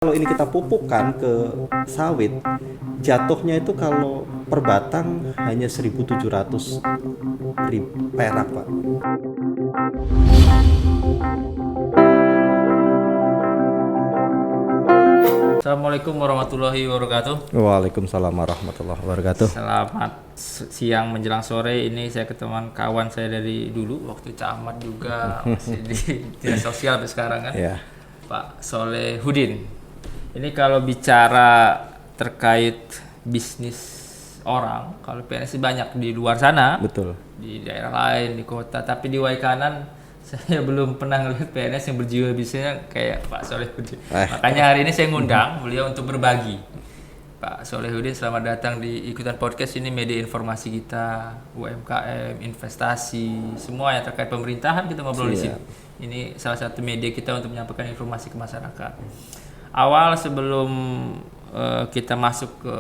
Kalau ini kita pupukkan ke sawit, jatuhnya itu kalau per batang hanya 1.700 perak, Pak. Assalamualaikum warahmatullahi wabarakatuh. Waalaikumsalam warahmatullahi wabarakatuh. Selamat siang menjelang sore. Ini saya ketemu kawan saya dari dulu waktu camat juga masih di dinas sosial sampai sekarang kan. Ya. Pak Solehudin. Ini kalau bicara terkait bisnis orang, kalau PNS banyak di luar sana, Betul. di daerah lain, di kota, tapi di Waikanan saya belum pernah ngelihat PNS yang berjiwa bisnisnya kayak Pak Solehudin. Makanya hari ini saya ngundang beliau untuk berbagi. Pak Solehudin, selamat datang di ikutan podcast ini, media informasi kita, UMKM, investasi, semua yang terkait pemerintahan kita ngobrol di sini. Ini salah satu media kita untuk menyampaikan informasi ke masyarakat. Awal sebelum kita masuk ke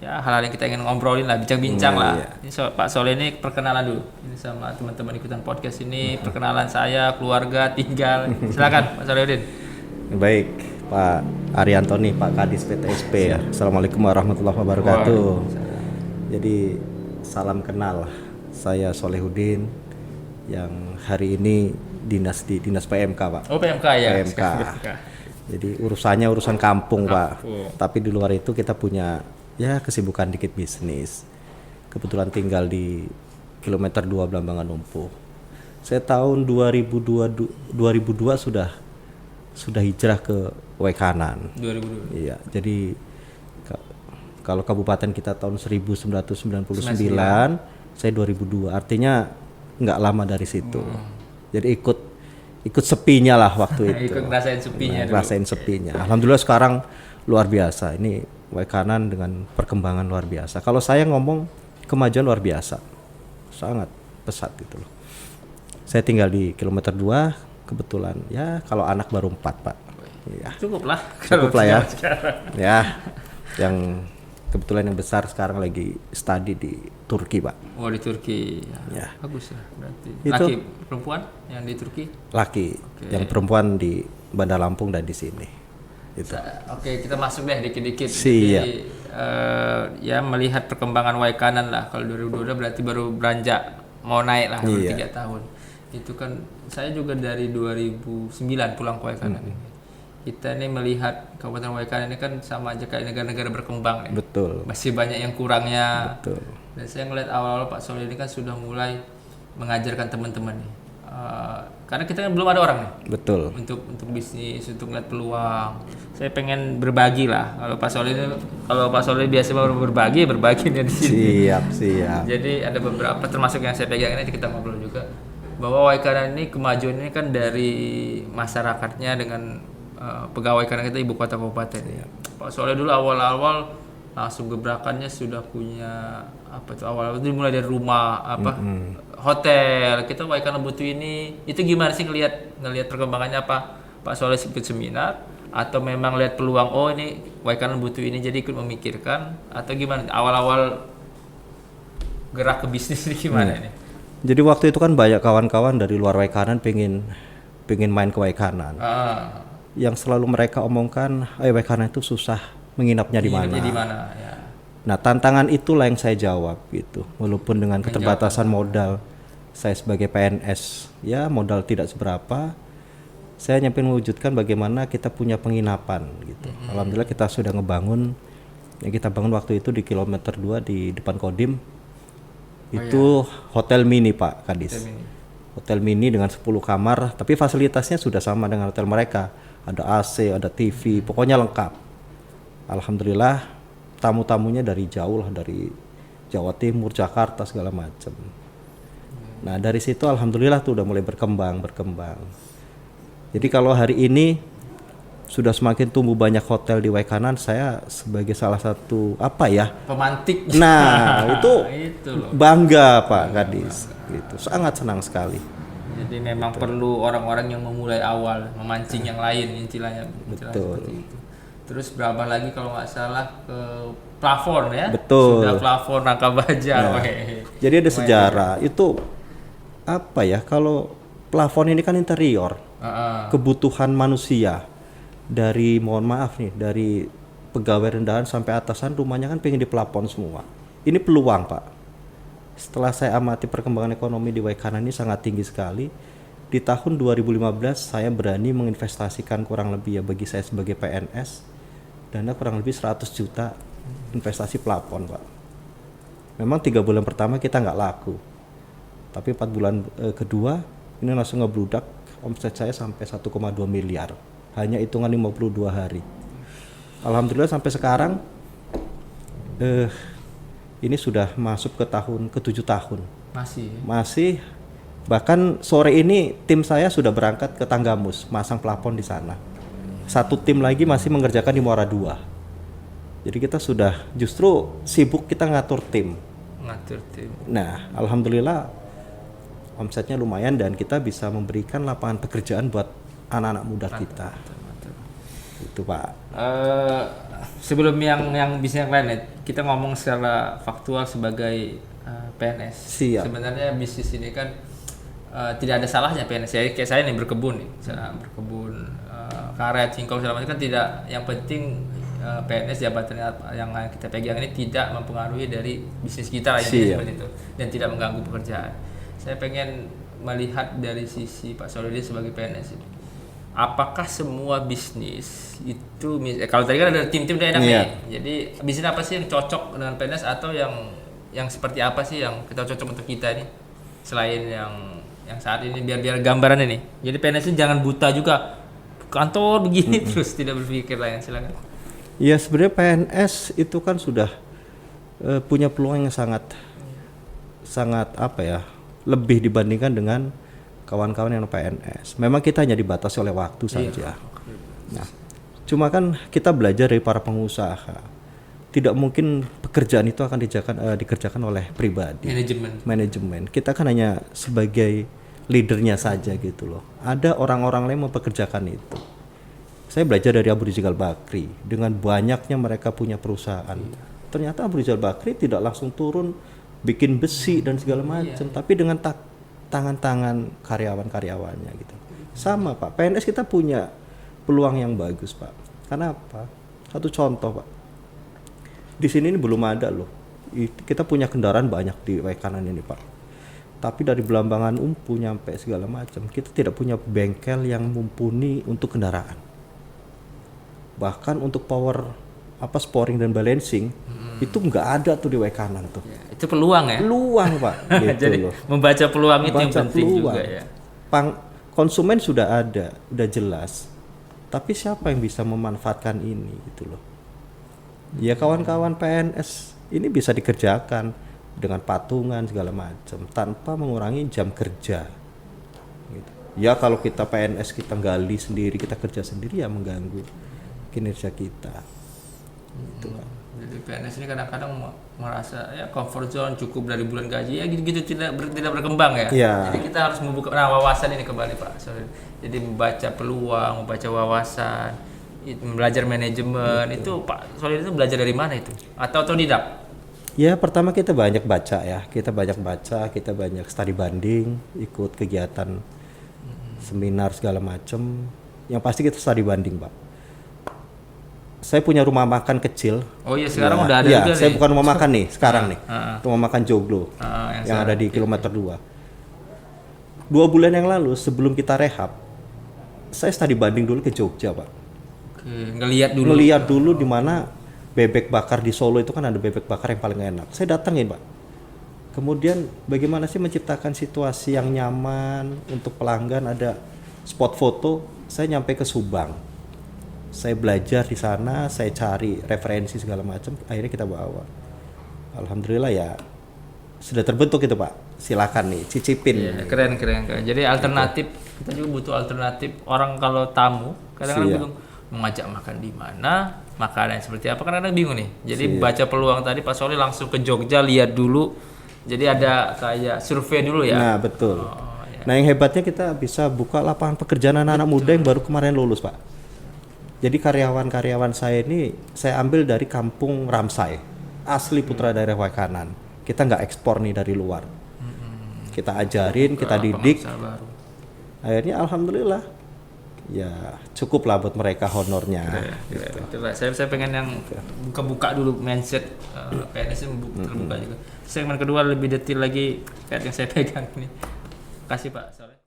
hal-hal yang kita ingin ngobrolin lah, bincang-bincang lah. Ini Pak Soleh ini perkenalan dulu. Ini sama teman-teman ikutan podcast ini, perkenalan saya, keluarga, tinggal. Silakan Pak Solehudin. Baik, Pak Ariantoni, Pak Kadis PTSP ya. Assalamualaikum warahmatullahi wabarakatuh. Jadi salam kenal. Saya Solehudin yang hari ini di dinas PMK, Pak. Oh, PMK ya. PMK. Jadi urusannya urusan kampung, Pak. Tapi di luar itu kita punya kesibukan dikit bisnis. Kebetulan tinggal di kilometer 2 Blambangan Numpuh. Saya tahun 2002 sudah hijrah ke Waikanan. 2002. Iya, jadi kalau kabupaten kita tahun 1999, saya 2002. Artinya nggak lama dari situ. Jadi ikut sepinya lah waktu itu. Ikut ngerasain sepinya. Ngerasain sepinya. Alhamdulillah sekarang luar biasa. Ini Waikanan dengan perkembangan luar biasa. Kalau saya ngomong kemajuan luar biasa, sangat pesat gitu loh. Saya tinggal di kilometer 2, kebetulan kalau anak baru 4, Pak. Ya. Cukup lah ya. Ya, yang kebetulan yang besar sekarang lagi studi di Turki, Pak. Oh, di Turki. Ya. Bagus lah berarti. Itu, laki perempuan yang di Turki? Laki. Okay. Yang perempuan di Bandar Lampung dan di sini. Gitu. Oke, kita masuk deh dikit-dikit. Siap. Jadi melihat perkembangan Waikanan lah. Kalau 2022 berarti baru beranjak mau naik lah, baru 3 tahun. Itu kan saya juga dari 2009 pulang ke Waikanan. Kita ini melihat Kabupaten Waikanan ini kan sama aja kayak negara-negara berkembang nih. Betul. Masih banyak yang kurangnya. Betul. Dan saya ngeliat awal-awal Pak Soleh ini kan sudah mulai mengajarkan teman-teman nih. Karena kita kan belum ada orang nih. Betul. Untuk bisnis, untuk ngeliat peluang. Saya pengen berbagi lah. Kalau Pak Soleh biasa baru berbagi nih di sini. Siap. Jadi ada beberapa termasuk yang saya pegang ini kita ngobrol juga bahwa Waikanan ini kemajuan ini kan dari masyarakatnya dengan pegawai karena kita ibu kota kabupaten. Pak Soleh dulu awal-awal langsung gebrakannya sudah punya awal-awal itu mulai dari rumah hotel. Kita Waikanan butuh ini. Itu gimana sih ngelihat perkembangannya apa? Pak Soleh ikut seminar atau memang lihat peluang ini Waikanan butuh ini jadi ikut memikirkan atau gimana? Awal-awal gerak ke bisnis ini gimana ini? Jadi waktu itu kan banyak kawan-kawan dari luar Waikanan pengen main ke Waikanan. Yang selalu mereka omongkan, Waikanan itu susah menginapnya di mana. Ya. Nah, tantangan itulah yang saya jawab gitu. Walaupun dengan keterbatasan modal, saya sebagai PNS, modal tidak seberapa, saya nyampe mewujudkan bagaimana kita punya penginapan gitu. Alhamdulillah kita sudah ngebangun, yang kita bangun waktu itu di kilometer 2 di depan Kodim. Hotel mini, Pak Kadis. Hotel mini dengan 10 kamar, tapi fasilitasnya sudah sama dengan hotel mereka. Ada AC, ada TV, pokoknya lengkap. Alhamdulillah tamu-tamunya dari jauh lah, dari Jawa Timur, Jakarta segala macam. Nah dari situ alhamdulillah tuh udah mulai berkembang. Jadi kalau hari ini sudah semakin tumbuh banyak hotel di Waikanan, saya sebagai salah satu pemantik. Nah itu bangga Pak Kadis, gitu. Sangat senang sekali. Jadi memang perlu orang-orang yang memulai awal, memancing yang lain istilahnya. Betul. Seperti itu. Terus berapa lagi kalau nggak salah ke plafon ya? Betul. Sudah plafon rangka baja. Jadi ada sejarah. Itu kalau plafon ini kan interior, kebutuhan manusia. dari mohon maaf nih, dari pegawai rendahan sampai atasan rumahnya kan pengen dipelafon semua. Ini peluang Pak. Setelah saya amati perkembangan ekonomi di Waikanan ini sangat tinggi sekali. Di tahun 2015 saya berani menginvestasikan kurang lebih ya bagi saya sebagai PNS dana kurang lebih 100 juta investasi pelafon Pak. Memang 3 bulan pertama kita nggak laku. Tapi 4 bulan kedua ini langsung ngebludak, omset saya sampai 1,2 miliar. Hanya hitungan 52 hari. Alhamdulillah sampai sekarang ini sudah masuk ke tahun ke-7 tahun. Masih bahkan sore ini tim saya sudah berangkat ke Tanggamus masang plafon di sana. Satu tim lagi masih mengerjakan di Muara 2. Jadi kita sudah justru sibuk kita ngatur tim. Nah, alhamdulillah omsetnya lumayan dan kita bisa memberikan lapangan pekerjaan buat anak-anak muda kita. Itu Pak. Sebelum yang bisnis yang lain, kita ngomong secara faktual sebagai PNS. Siap. Sebenarnya bisnis ini kan tidak ada salahnya PNS. Kayak saya nih berkebun nih, berkebun karet, singkong segala macam kan tidak. Yang penting PNS jabatan yang kita pegang ini tidak mempengaruhi dari bisnis kita lah seperti itu dan tidak mengganggu pekerjaan. Saya pengen melihat dari sisi Pak Solihudin sebagai PNS ini. Apakah semua bisnis itu kalau tadi kan ada tim-tim udah enak nih. Jadi bisnis apa sih yang cocok dengan PNS atau yang seperti apa sih yang kita cocok untuk kita ini selain yang saat ini biar gambaran ini. Jadi PNS ini jangan buta juga kantor begini terus tidak berpikir lain. Silakan. Ya sebenarnya PNS itu kan sudah punya peluang yang sangat apa ya lebih dibandingkan dengan kawan-kawan yang PNS. Memang kita hanya dibatasi oleh waktu saja. Nah, cuma kan kita belajar dari para pengusaha. Tidak mungkin pekerjaan itu akan dikerjakan oleh pribadi. Manajemen. Kita kan hanya sebagai leadernya saja gitu loh. Ada orang-orang lain mempekerjakan itu. Saya belajar dari Abu Rizal Bakri. Dengan banyaknya mereka punya perusahaan. Ternyata Abu Rizal Bakri tidak langsung turun bikin besi dan segala macam, tapi dengan tangan-tangan karyawan-karyawannya gitu. Sama Pak, PNS kita punya peluang yang bagus Pak. Karena apa? Satu contoh Pak. Di sini ini belum ada loh. Kita punya kendaraan banyak di Waikanan ini Pak. Tapi dari Belambangan Umpu nyampe segala macam, kita tidak punya bengkel yang mumpuni untuk kendaraan. Bahkan untuk sporing dan balancing itu nggak ada tuh di Waikanan tuh. Itu peluang ya? Peluang Pak. Gitu jadi loh. Membaca peluang itu yang penting juga ya. Konsumen sudah ada, udah jelas. Tapi siapa yang bisa memanfaatkan ini gitu loh. Ya kawan-kawan PNS ini bisa dikerjakan dengan patungan segala macam tanpa mengurangi jam kerja. Gitu. Ya kalau kita PNS kita gali sendiri, kita kerja sendiri ya mengganggu kinerja kita. Gitu Pak. Jadi PNS ini kadang-kadang merasa ya comfort zone cukup dari bulan gaji ya gitu-gitu tidak berkembang ya. Jadi kita harus membuka wawasan ini kembali Pak. Jadi membaca peluang, membaca wawasan, belajar manajemen. Itu Pak Solihudin itu belajar dari mana itu? Atau otodidak? Ya pertama kita banyak baca ya. Kita banyak studi banding, ikut kegiatan seminar segala macam. Yang pasti kita studi banding Pak. Saya punya rumah makan kecil. Oh iya sekarang udah ada juga saya nih. bukan rumah makan nih sekarang nih. Rumah makan Joglo yang ada di kilometer 2. 2 bulan yang lalu sebelum kita rehab, saya studi banding dulu ke Jogja Pak. Ngelihat dulu di mana bebek bakar di Solo itu kan ada bebek bakar yang paling enak. Saya datangin Pak. Kemudian bagaimana sih menciptakan situasi yang nyaman untuk pelanggan, ada spot foto. Saya nyampe ke Subang. Saya belajar di sana, saya cari referensi segala macam, akhirnya kita bawa. Alhamdulillah ya sudah terbentuk itu Pak. Silakan nih cicipin. Ya, keren. Jadi alternatif kita juga butuh alternatif. Orang kalau tamu kadang-kadang bingung mau ngajak makan di mana, makanan seperti apa, kadang-kadang bingung nih. Jadi baca peluang tadi Pak Solih langsung ke Jogja lihat dulu. Jadi ada kayak survei dulu ya. Nah betul. Nah yang hebatnya kita bisa buka lapangan pekerjaan anak-anak muda yang baru kemarin lulus Pak. Jadi karyawan-karyawan saya ini saya ambil dari kampung Ramsai, asli putra daerah Waikanan. Kita nggak ekspor nih dari luar. Kita ajarin, kita didik. Akhirnya alhamdulillah ya cukup lah buat mereka honornya. Betul, Pak. Saya pengen yang buka-buka dulu mindset PNS yang terbuka juga. Segmen kedua lebih detail lagi kayak yang saya pegang ini. Kasih Pak Soleh.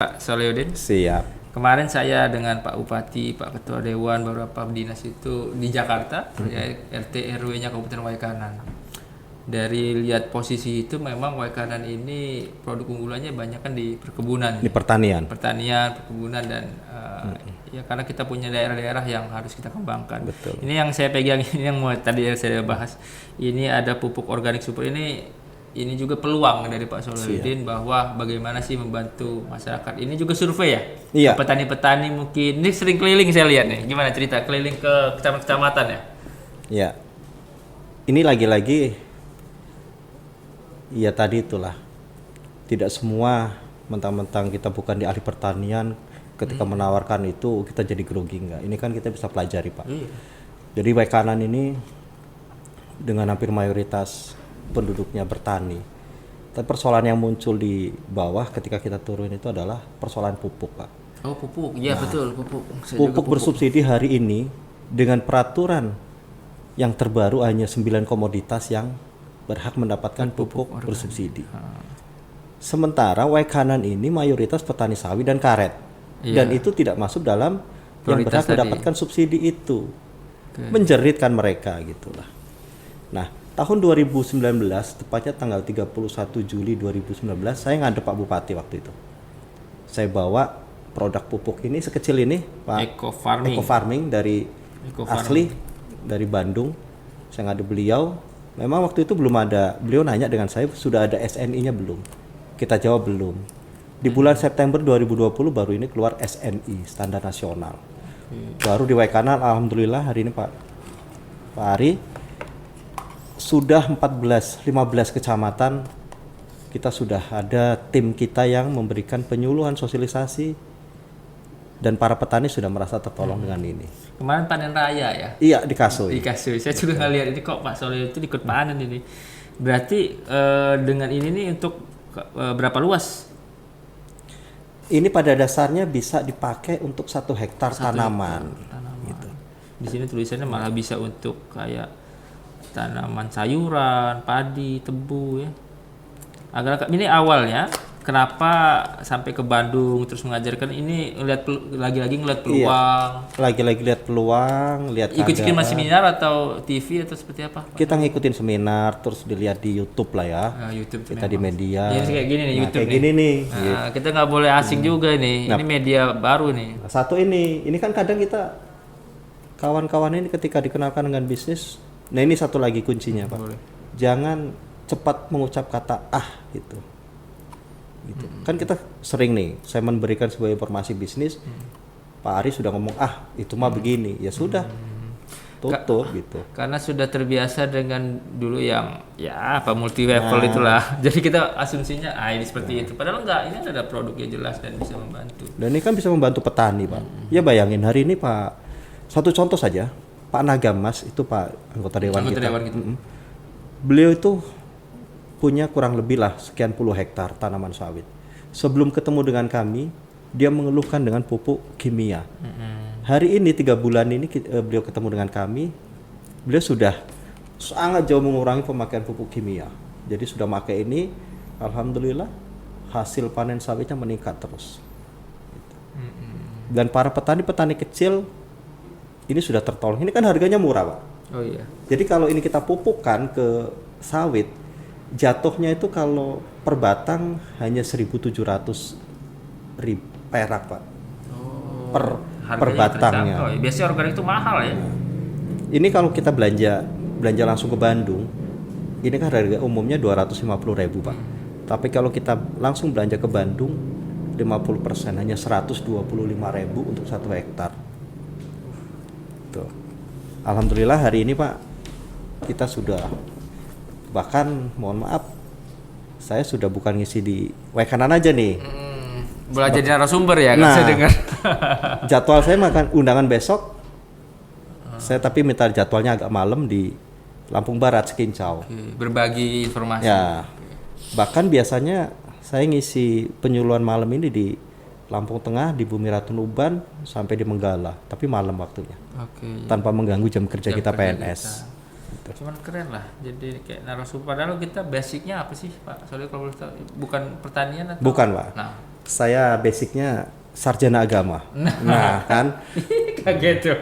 Pak Solehudin. Siap. Kemarin saya dengan Pak Bupati, Pak Ketua Dewan, beberapa dinas itu di Jakarta, ya, RT RW-nya Kabupaten Waikanan. Dari lihat posisi itu memang Waikanan ini produk unggulannya banyak kan di perkebunan. Di pertanian, perkebunan dan ya karena kita punya daerah-daerah yang harus kita kembangkan. Betul. Ini yang saya pegang ini yang tadi saya bahas. Ini ada pupuk organik super ini juga peluang dari Pak Solehudin bahwa bagaimana sih membantu masyarakat. Ini juga survei ya? Iya. Petani-petani mungkin ini sering keliling saya lihat nih. Gimana cerita keliling ke kecamatan ya? Ya. Ini lagi-lagi ya tadi itulah. Tidak semua mentang-mentang kita bukan di ahli pertanian ketika menawarkan itu kita jadi grogi, enggak. Ini kan kita bisa pelajari, Pak. Jadi Waikanan ini dengan hampir mayoritas penduduknya bertani. Tapi persoalan yang muncul di bawah ketika kita turun itu adalah persoalan pupuk, Pak. Oh, pupuk. Iya, betul, pupuk. Pupuk bersubsidi hari ini dengan peraturan yang terbaru hanya 9 komoditas yang berhak mendapatkan pupuk bersubsidi. Sementara Waikanan ini mayoritas petani sawit dan karet. Dan itu tidak masuk dalam yang berhak mendapatkan subsidi itu. Menjeritkan mereka gitulah. Nah, tahun 2019, tepatnya tanggal 31 Juli 2019, saya ngadep Pak Bupati waktu itu. Saya bawa produk pupuk ini sekecil ini, Pak. Eco Farming dari asli dari Bandung. Saya ngadep beliau. Memang waktu itu belum ada, beliau nanya dengan saya sudah ada SNI-nya belum? Kita jawab belum. Di bulan September 2020 baru ini keluar SNI, standar nasional. Baru di Waikanan, alhamdulillah hari ini Pak Ari, sudah 15 kecamatan kita sudah ada tim kita yang memberikan penyuluhan sosialisasi dan para petani sudah merasa tertolong dengan ini. Kemarin panen raya ya? Iya, di Kasui. Di Kasui. Saya juga ngeliat ini kok Pak Soleh itu ikut panen ini. Berarti dengan ini nih untuk berapa luas? Ini pada dasarnya bisa dipakai untuk 1 hektar tanaman. Gitu. Di sini tulisannya malah bisa untuk kayak tanaman sayuran, padi, tebu ya. Agak ini awalnya kenapa sampai ke Bandung terus mengajarkan ini lagi-lagi ngeliat peluang. Iya, lagi-lagi lihat peluang, lihat ikut-ikutin masih seminar atau TV atau seperti apa? Kita ngikutin seminar terus dilihat di YouTube lah ya. YouTube kita di media. Ini kayak gini nih YouTube kayak gini nih. Kita nggak boleh asing juga nih. Ini media baru nih. Satu ini kan kadang kita kawan-kawan ini ketika dikenalkan dengan bisnis. Nah ini satu lagi kuncinya Pak. Boleh. Jangan cepat mengucap kata gitu. Kan kita sering nih, saya memberikan sebuah informasi bisnis, Pak Ari sudah ngomong itu mah begini, ya sudah tutup gitu. Karena sudah terbiasa dengan dulu yang ya apa multi level itulah. Jadi kita asumsinya ini seperti itu. Padahal enggak, ini ada produknya jelas dan bisa membantu. Dan ini kan bisa membantu petani Pak. Ya bayangin hari ini Pak, satu contoh saja. Pak Nagamas itu Pak anggota dewan kita. Beliau itu punya kurang lebih lah sekian puluh hektar tanaman sawit. Sebelum ketemu dengan kami, dia mengeluhkan dengan pupuk kimia. Hari ini 3 bulan ini beliau ketemu dengan kami, beliau sudah sangat jauh mengurangi pemakaian pupuk kimia. Jadi sudah pakai ini, alhamdulillah hasil panen sawitnya meningkat terus. Dan para petani-petani kecil ini sudah tertolong. Ini kan harganya murah, Pak. Oh iya. Jadi kalau ini kita pupukkan ke sawit, jatuhnya itu kalau per batang hanya 1.700 perak, Pak. Per batangnya. Oh, biasanya organik itu mahal ya. Ini kalau kita belanja langsung ke Bandung, ini kan harga umumnya 250.000, Pak. Tapi kalau kita langsung belanja ke Bandung, 50% hanya 125.000 untuk 1 hektar. Tuh. Alhamdulillah hari ini Pak, kita sudah bahkan mohon maaf, saya sudah bukan ngisi di Waikanan aja nih. Belajar jadi narasumber ya, kan saya dengar. Jadwal saya makan undangan besok. Saya tapi minta jadwalnya agak malam di Lampung Barat, Sekincau. Berbagi informasi. Ya. Bahkan biasanya saya ngisi penyuluhan malam ini di Lampung Tengah di Bumi Ratu Nuban sampai di Menggala, tapi malam waktunya. Oke. Tanpa mengganggu jam kerja Jam kita kerja PNS. kita. Cuman keren lah. Jadi kayak narasumber. Padahal kita basicnya apa sih Pak? Soalnya kalau boleh tahu, bukan pertanian atau? Bukan Pak. Nah. Saya basicnya sarjana agama. Nah kan. Kaget tuh.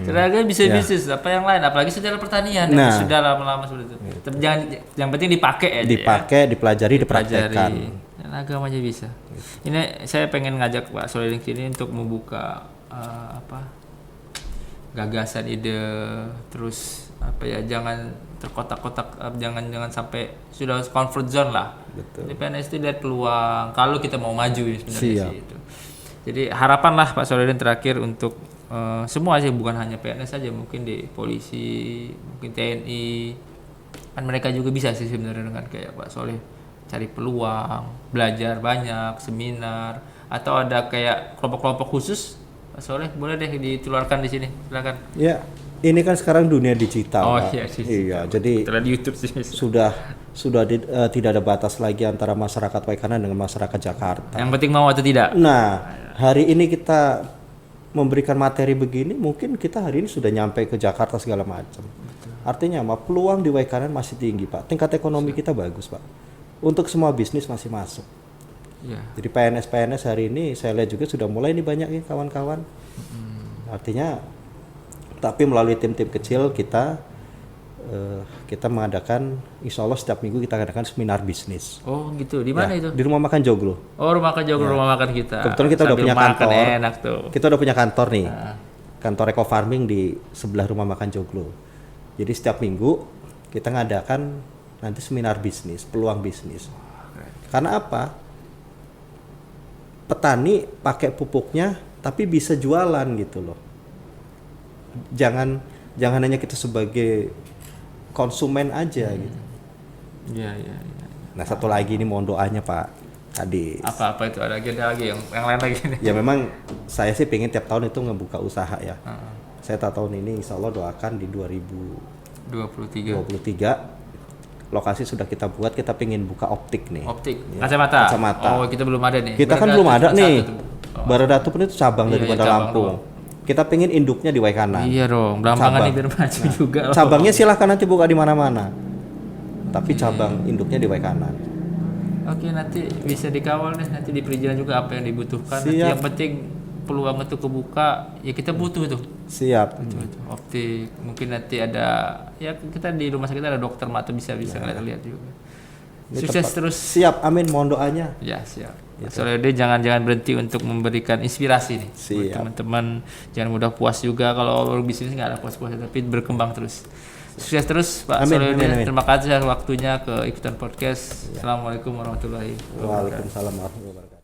Sarjana bisa bisnis. Apa yang lain? Apalagi sejarah pertanian. Nah. Sudah lama-lama seperti itu. Tapi jangan, yang penting dipakai aja. Dipakai, dipelajari, dipraktekkan. Dan agama aja bisa. Ini saya pengen ngajak Pak Solihin sini untuk membuka gagasan, ide, terus jangan terkotak-kotak, jangan sampai sudah comfort zone lah. Betul. Jadi PNS itu lihat peluang kalau kita mau maju sebenarnya sih itu. Jadi harapan lah Pak Solihin terakhir untuk semua sih, bukan hanya PNS saja, mungkin di polisi, mungkin TNI, kan mereka juga bisa sih sebenarnya dengan kayak Pak Solih, cari peluang, belajar banyak, seminar, atau ada kayak kelompok-kelompok khusus, Pak Solih boleh deh ditularkan di sini, silakan. Ya, ini kan sekarang dunia digital. Oh Pak. iya sih. Iya, jadi di YouTube sih. tidak ada batas lagi antara masyarakat Waikanan dengan masyarakat Jakarta. Yang penting mau atau tidak. Nah, hari ini kita memberikan materi begini, mungkin kita hari ini sudah nyampe ke Jakarta segala macam. Artinya peluang di Waikanan masih tinggi Pak. Tingkat ekonomi kita bagus Pak. Untuk semua bisnis masih masuk. Ya. Jadi PNS hari ini saya lihat juga sudah mulai nih banyak ya kawan-kawan. Artinya, tapi melalui tim-tim kecil kita mengadakan, insya Allah setiap minggu kita adakan seminar bisnis. Oh gitu, di mana itu? Di Rumah Makan Joglo. Oh Rumah Makan Joglo, rumah makan kita. Kebetulan kita udah punya kantor. Enak tuh. Kita udah punya kantor nih. Kantor Eco Farming di sebelah Rumah Makan Joglo. Jadi setiap minggu kita ngadakan nanti seminar bisnis, peluang bisnis. Karena apa? Petani pakai pupuknya tapi bisa jualan gitu loh. Jangan hanya kita sebagai konsumen aja gitu. Iya. Nah, satu lagi ini mohon doanya Pak Kadis. Apa itu, ada agenda lagi yang lain lagi nih? Ya memang saya sih pengen tiap tahun itu ngebuka usaha ya. Saya tahun ini insya Allah doakan di 2023 lokasi sudah kita buat, kita pengen buka optik nih. Optik, ya. kacamata. Oh, kita belum ada nih. Kita kan belum ada nih. Oh. Baradatu pun itu cabang Iya, daripada cabang Lampung. Kita pengen induknya di Waikanan. Iya dong, Belambangan nih biar maju juga. Cabangnya silahkan nanti buka di mana-mana. Tapi cabang induknya di Waikanan. Oke, nanti bisa dikawal deh, nanti di perizinan juga apa yang dibutuhkan. Nanti yang penting peluang itu kebuka, ya kita butuh itu. Siap. Optik, mungkin nanti ada, ya kita di rumah sakit ada dokter mata bisa lihat juga. Sukses terus. Siap, amin, mohon doanya. Ya siap. Soalnya dia jangan berhenti untuk memberikan inspirasi nih. Siap. Teman-teman jangan mudah puas juga kalau bisnis nggak ada puas-puasnya, tapi berkembang terus. Sukses terus Pak Solihin. Terima kasih waktunya ke ikutan podcast. Assalamualaikum warahmatullahi wabarakatuh. Waalaikumsalam warahmatullahi wabarakatuh.